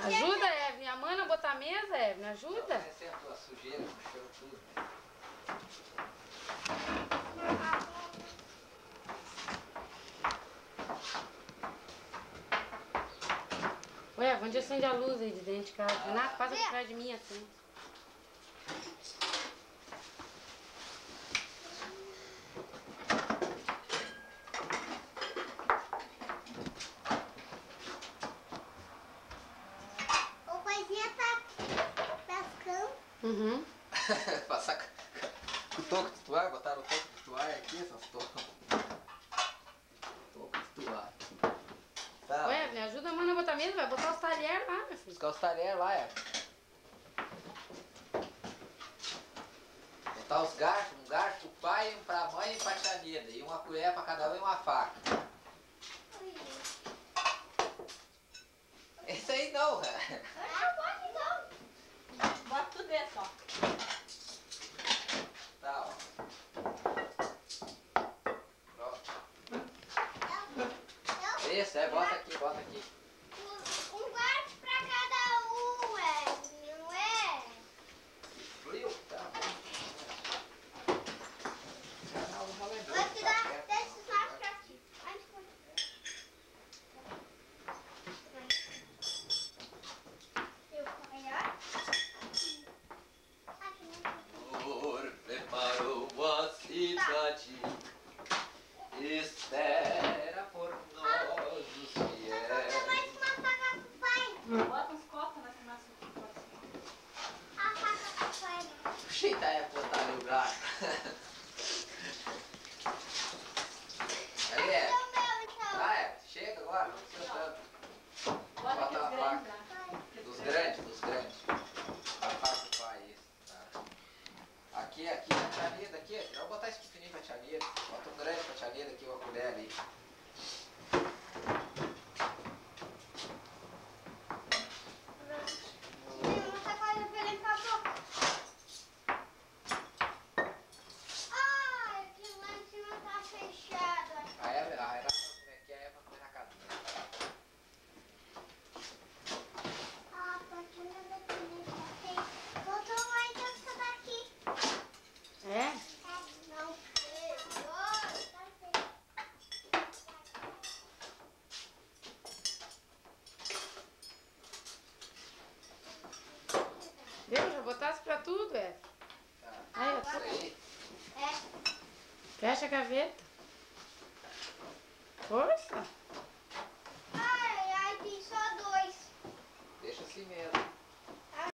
Ajuda, Evelyn. A mãe não botar a mesa, Evelyn. Ajuda. Você sentou a sujeira, puxou tudo. Ué, onde acende a luz aí de dentro de casa? Renato, passa por trás de mim assim. O paizinho tá pescando. Uhum. Passar com o toco de toalha, botaram o toco de toalha aqui, essas tocas. Toco de toalha. Tá. Ué, Evelyn, ajuda a mãe a botar a mesa. Vai botar os talheres lá, meu filho. Buscar os talheres lá, é. Botar os garfos, um garfo pro pai, um pra mãe e pra tia Nida. E uma colher pra cada um e uma faca. Esse aí não, cara. Pode então. Bota tudo dentro, ó. Tá, ó. Pronto. Isso, bota aqui, bota aqui. Um quarto pra cada um, não é? Frio? Tá. Vou te dar desses mais pra ti. Senhor preparou a cidade, espera por nós os fiéis. Mais uma faca pro pai. Bota uns copos na fumaça. A faca pro pai, né? Puxa, tá aí botar no lugar. Ali é. O meu, então. Ah, é. Chega agora, não precisa tanto. Bota aqui os Bota a grandes faca. lá. Dos grandes, dos grandes. A faca do pai, isso. Tá. Aqui, aqui, a tia Lida, aqui. Eu vou botar esse pequenininho pra tia Lida. Bota um grande pra tia Lida aqui, uma colher ali. Essa coisa pra limpar a boca. Ai, aquilo lá em cima tá fechado. A Eva, aqui a Eva põe na cadeira. Ah, porque não dá pra mim. Botou mais essa daqui. É? Não pegou. Viu? Já botasse pra tudo, Evelyn. Tá. Aí, ó. Isso aí. É. Fecha a gaveta.